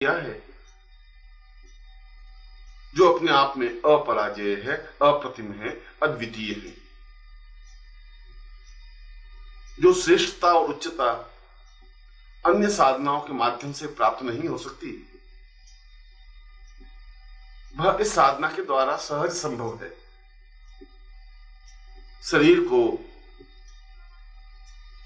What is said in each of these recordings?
किया है, जो अपने आप में अपराजेय है, अप्रतिम है, अद्वितीय है, जो श्रेष्ठता और उच्चता अन्य साधनाओं के माध्यम से प्राप्त नहीं हो सकती, वह इस साधना के द्वारा सहज संभव है। शरीर को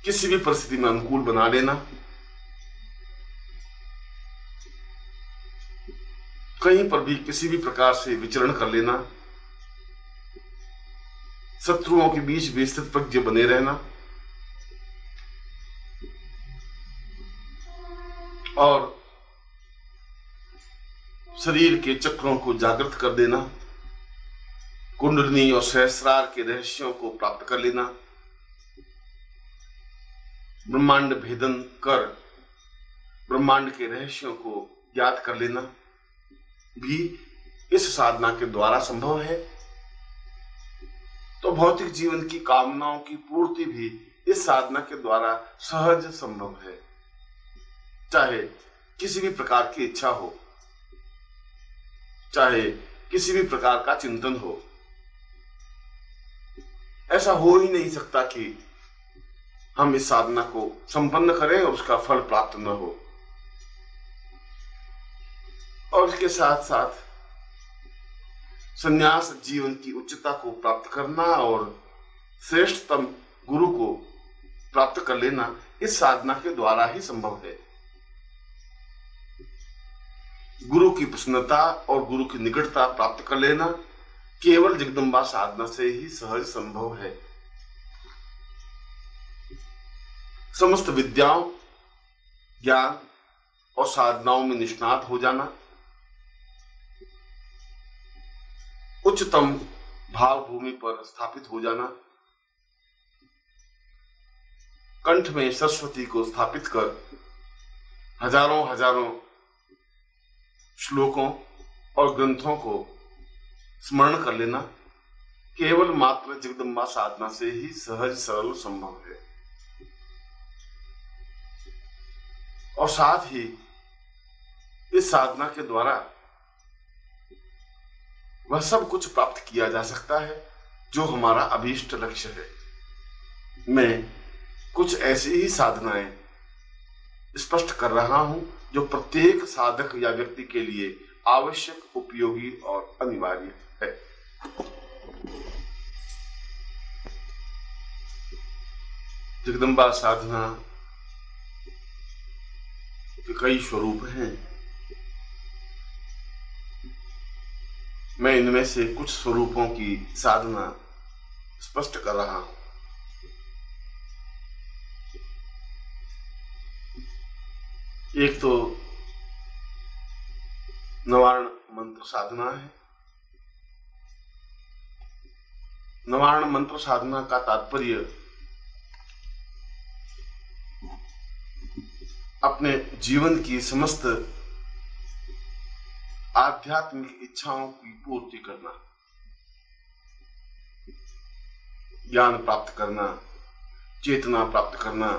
किसी भी परिस्थिति में अनुकूल बना लेना, कहीं पर भी किसी भी प्रकार से विचरण कर लेना, शत्रुओं के बीच भी स्थित प्रज्ञ बने रहना और शरीर के चक्रों को जागृत कर देना, कुंडलिनी और सहस्रार के रहस्यों को प्राप्त कर लेना, ब्रह्मांड भेदन कर ब्रह्मांड के रहस्यों को ज्ञात कर लेना भी इस साधना के द्वारा संभव है। तो भौतिक जीवन की कामनाओं की पूर्ति भी इस साधना के द्वारा सहज संभव है। चाहे किसी भी प्रकार की इच्छा हो, चाहे किसी भी प्रकार का चिंतन हो, ऐसा हो ही नहीं सकता कि हम इस साधना को संपन्न करें और उसका फल प्राप्त न हो। और इसके साथ साथ संन्यास जीवन की उच्चता को प्राप्त करना और श्रेष्ठतम गुरु को प्राप्त कर लेना इस साधना के द्वारा ही संभव है। गुरु की प्रसन्नता और गुरु की निकटता प्राप्त कर लेना केवल जगदम्बा साधना से ही सहज संभव है। समस्त विद्याओं, ज्ञान और साधनाओं में निष्णात हो जाना, उच्चतम भाव भूमि पर स्थापित हो जाना, कंठ में सरस्वती को स्थापित कर हजारों हजारों श्लोकों और ग्रंथों को स्मरण कर लेना केवल मात्र जगदम्बा साधना से ही सहज सरल संभव है। और साथ ही इस साधना के द्वारा वह सब कुछ प्राप्त किया जा सकता है जो हमारा अभीष्ट लक्ष्य है। मैं कुछ ऐसी ही साधनाएं स्पष्ट कर रहा हूं जो प्रत्येक साधक या व्यक्ति के लिए आवश्यक, उपयोगी और अनिवार्य है। जगदम्बा साधना के कई स्वरूप हैं। मैं इनमें से कुछ स्वरूपों की साधना स्पष्ट कर रहा हूं। एक तो नवारण मंत्र साधना है। नवारण मंत्र साधना का तात्पर्य अपने जीवन की समस्त आध्यात्मिक इच्छाओं की पूर्ति करना, ज्ञान प्राप्त करना, चेतना प्राप्त करना,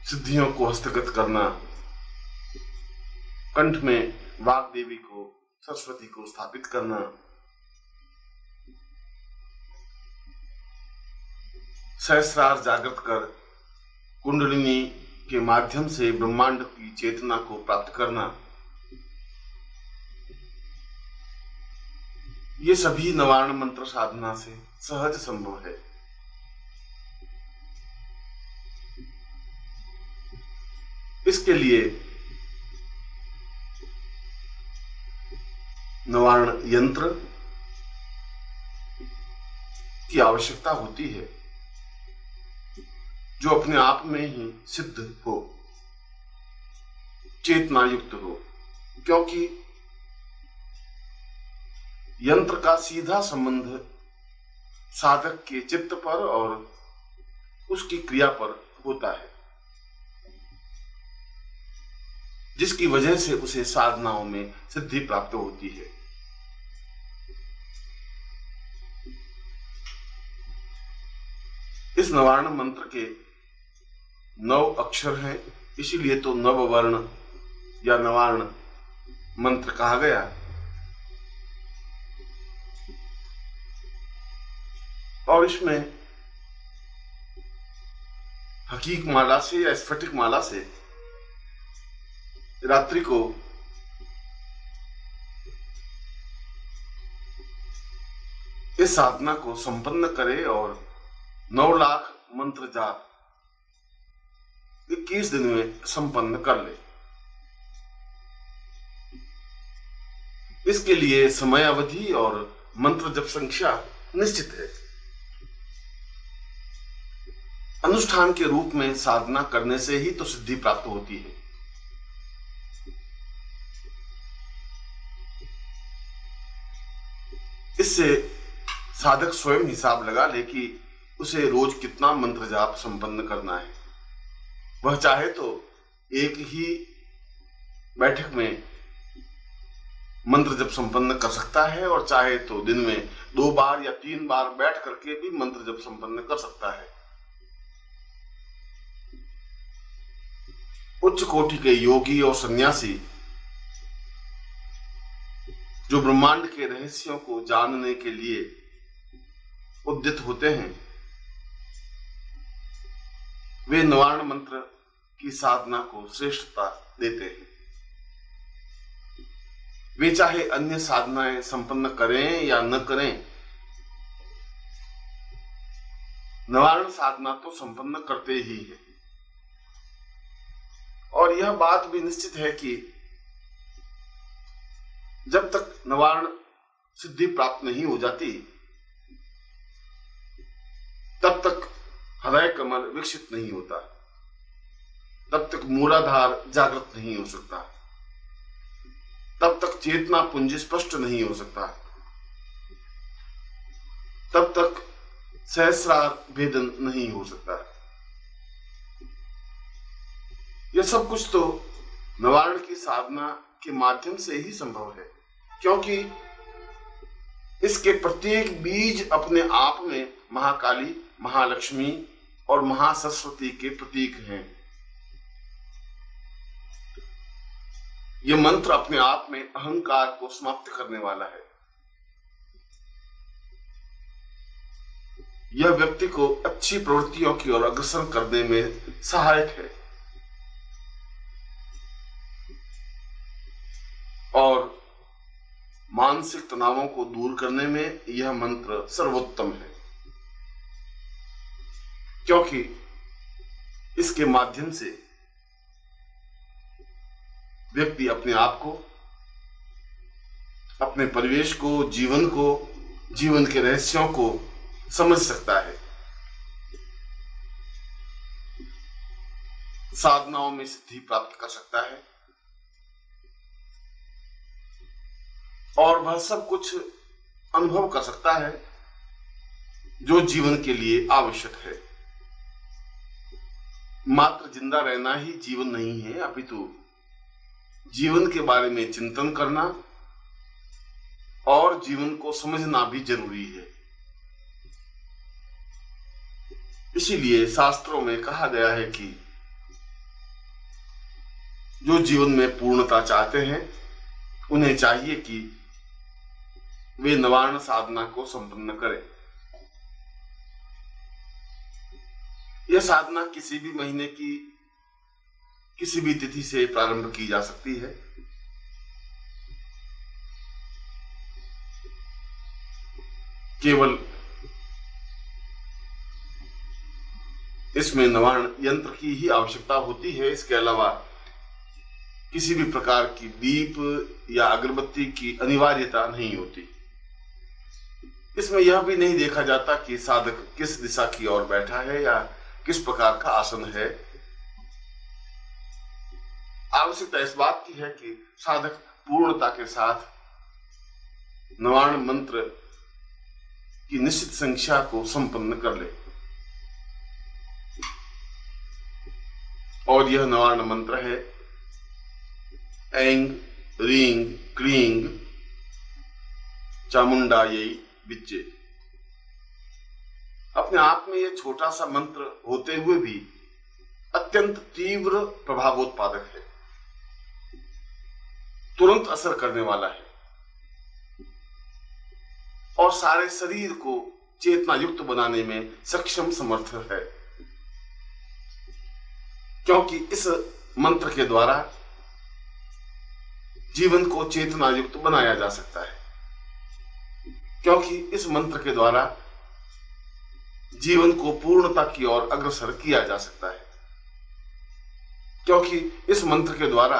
सिद्धियों को हस्तगत करना, कंठ में वाग देवी को, सरस्वती को स्थापित करना, सहस्रार जागृत कर कुंडलिनी के माध्यम से ब्रह्मांड की चेतना को प्राप्त करना, ये सभी नवारण मंत्र साधना से सहज संभव है। इसके लिए नवारण यंत्र की आवश्यकता होती है जो अपने आप में ही सिद्ध हो, चेतना युक्त हो, क्योंकि यंत्र का सीधा संबंध साधक के चित्त पर और उसकी क्रिया पर होता है, जिसकी वजह से उसे साधनाओं में सिद्धि प्राप्त होती है। इस नवारण मंत्र के 9 अक्षर हैं, इसीलिए तो नववर्ण या नवार्ण मंत्र कहा गया। और इसमें हकीक माला से या स्फटिक माला से रात्रि को इस साधना को संपन्न करे और 9 लाख मंत्र जाप 21 दिन में संपन्न कर ले। इसके लिए समय अवधि और मंत्र जप संख्या निश्चित है। अनुष्ठान के रूप में साधना करने से ही तो सिद्धि प्राप्त होती है। इससे साधक स्वयं हिसाब लगा ले कि उसे रोज कितना मंत्र जाप संपन्न करना है। वह चाहे तो एक ही बैठक में मंत्र जप संपन्न कर सकता है और चाहे तो दिन में 2 बार या 3 बार बैठ करके भी मंत्र जप संपन्न कर सकता है। उच्च कोटि के योगी और सन्यासी जो ब्रह्मांड के रहस्यों को जानने के लिए उद्यत होते हैं, वे नवार्ण मंत्र की साधना को श्रेष्ठता देते हैं। वे चाहे अन्य साधनाएं संपन्न करें या न करें, नवार्ण साधना तो संपन्न करते ही है। और यह बात भी निश्चित है कि जब तक नवार्ण सिद्धि प्राप्त नहीं हो जाती, तब तक हृदय कमल विकसित नहीं होता, तब तक मूलाधार जागृत नहीं हो सकता, तब तक चेतना पुंज स्पष्ट नहीं हो सकता, तब तक सहस्रार भेदन नहीं हो सकता। यह सब कुछ तो नवार्ण की साधना के माध्यम से ही संभव है, क्योंकि इसके प्रत्येक बीज अपने आप में महाकाली, महालक्ष्मी और महासरस्वती के प्रतीक हैं। यह मंत्र अपने आप में अहंकार को समाप्त करने वाला है। यह व्यक्ति को अच्छी प्रवृत्तियों की ओर अग्रसर करने में सहायक है और मानसिक तनावों को दूर करने में यह मंत्र सर्वोत्तम है, क्योंकि इसके माध्यम से व्यक्ति अपने आप को, अपने परिवेश को, जीवन के रहस्यों को समझ सकता है, साधनाओं में सिद्धि प्राप्त कर सकता है और वह सब कुछ अनुभव कर सकता है जो जीवन के लिए आवश्यक है। मात्र जिंदा रहना ही जीवन नहीं है, अपितु जीवन के बारे में चिंतन करना और जीवन को समझना भी जरूरी है। इसीलिए शास्त्रों में कहा गया है कि जो जीवन में पूर्णता चाहते हैं, उन्हें चाहिए कि वे नवार्ण साधना को संपन्न करें। यह साधना किसी भी महीने की किसी भी तिथि से प्रारंभ की जा सकती है। केवल इसमें नवार्ण यंत्र की ही आवश्यकता होती है। इसके अलावा किसी भी प्रकार की दीप या अगरबत्ती की अनिवार्यता नहीं होती। इसमें यह भी नहीं देखा जाता कि साधक किस दिशा की ओर बैठा है या किस प्रकार का आसन है। आवश्यकता इस बात की है कि साधक पूर्णता के साथ नवार्ण मंत्र की निश्चित संख्या को संपन्न कर ले। और यह नवार्ण मंत्र है ऐंग रींग क्लींग चामुंडायै विच्चे। अपने आप में यह छोटा सा मंत्र होते हुए भी अत्यंत तीव्र प्रभावोत्पादक है, तुरंत असर करने वाला है और सारे शरीर को चेतना युक्त बनाने में सक्षम समर्थ है, क्योंकि इस मंत्र के द्वारा जीवन को चेतना युक्त बनाया जा सकता है, क्योंकि इस मंत्र के द्वारा जीवन को पूर्णता की ओर अग्रसर किया जा सकता है, क्योंकि इस मंत्र के द्वारा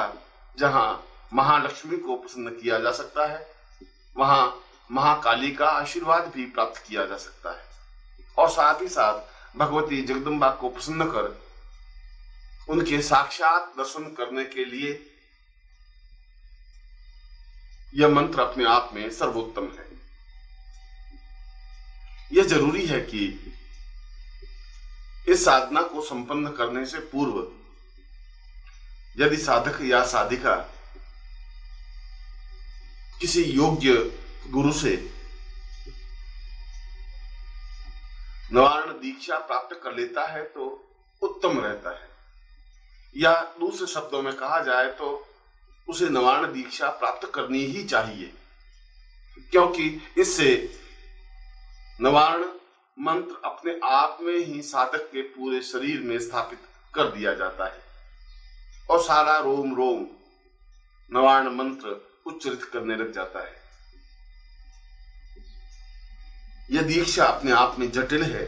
जहां महालक्ष्मी को प्रसन्न किया जा सकता है, वहां महाकाली का आशीर्वाद भी प्राप्त किया जा सकता है और साथ ही साथ भगवती जगदम्बा को प्रसन्न कर उनके साक्षात दर्शन करने के लिए यह मंत्र अपने आप में सर्वोत्तम है। यह जरूरी है कि इस साधना को संपन्न करने से पूर्व यदि साधक या साधिका किसी योग्य गुरु से निवारण दीक्षा प्राप्त कर लेता है तो उत्तम रहता है, या दूसरे शब्दों में कहा जाए तो उसे निवारण दीक्षा प्राप्त करनी ही चाहिए, क्योंकि इससे निवारण मंत्र अपने आप में ही साधक के पूरे शरीर में स्थापित कर दिया जाता है और सारा रोम रोम निवारण मंत्र उच्चरित करने लग जाता है। यह दीक्षा अपने आप में जटिल है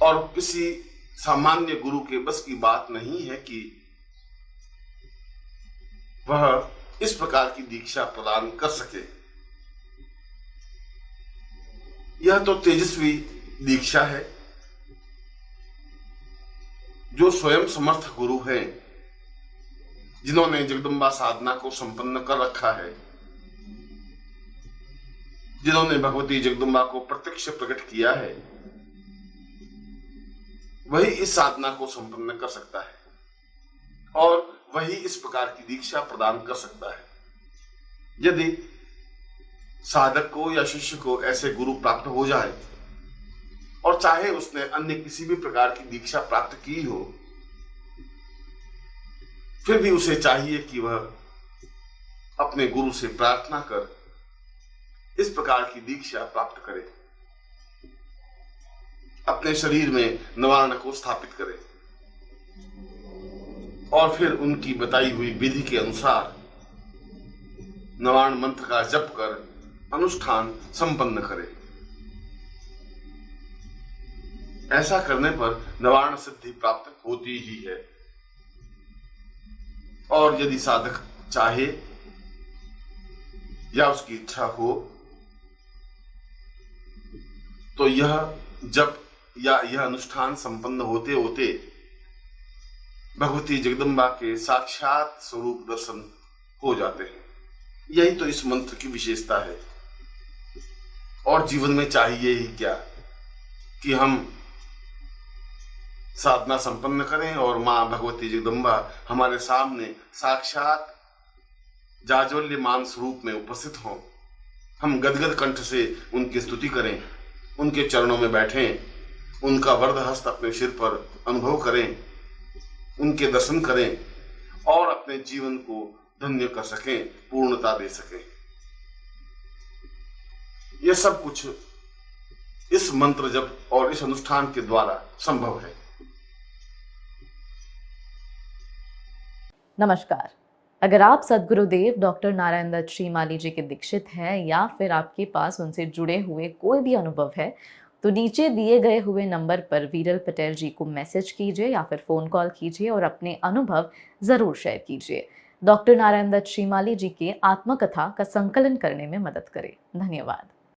और किसी सामान्य गुरु के बस की बात नहीं है कि वह इस प्रकार की दीक्षा प्रदान कर सके। यह तो तेजस्वी दीक्षा है जो स्वयं समर्थ गुरु हैं, जिन्होंने जगदम्बा साधना को संपन्न कर रखा है, जिन्होंने भगवती जगदम्बा को प्रत्यक्ष प्रकट किया है, वही इस साधना को संपन्न कर सकता है और वही इस प्रकार की दीक्षा प्रदान कर सकता है। यदि साधक को या शिष्य को ऐसे गुरु प्राप्त हो जाए और चाहे उसने अन्य किसी भी प्रकार की दीक्षा प्राप्त की हो, फिर भी उसे चाहिए कि वह अपने गुरु से प्रार्थना कर इस प्रकार की दीक्षा प्राप्त करे, अपने शरीर में निवारण को स्थापित करे और फिर उनकी बताई हुई विधि के अनुसार निवारण मंत्र का जप कर अनुष्ठान संपन्न करे। ऐसा करने पर निवारण सिद्धि प्राप्त होती ही है और यदि साधक चाहे या उसकी इच्छा हो तो यह जप या यह अनुष्ठान संपन्न होते होते भगवती जगदम्बा के साक्षात स्वरूप दर्शन हो जाते हैं। यही तो इस मंत्र की विशेषता है और जीवन में चाहिए ही क्या कि हम साधना संपन्न करें और मां भगवती जगदम्बा हमारे सामने साक्षात जाज्वल्यमान स्वरूप में उपस्थित हों। हम गदगद कंठ से उनकी स्तुति करें, उनके चरणों में बैठें, उनका वरद हस्त अपने सिर पर अनुभव करें, उनके दर्शन करें और अपने जीवन को धन्य कर सकें, पूर्णता दे सकें। यह सब कुछ इस मंत्र जप और इस अनुष्ठान के द्वारा संभव है। नमस्कार। अगर आप सद्गुरुदेव डॉक्टर नारायण दत्त श्रीमाली जी के दीक्षित हैं या फिर आपके पास उनसे जुड़े हुए कोई भी अनुभव है तो नीचे दिए गए हुए नंबर पर वीरल पटेल जी को मैसेज कीजिए या फिर फ़ोन कॉल कीजिए और अपने अनुभव ज़रूर शेयर कीजिए। डॉक्टर नारायण दत्त श्रीमाली जी के आत्मकथा का संकलन करने में मदद करें। धन्यवाद।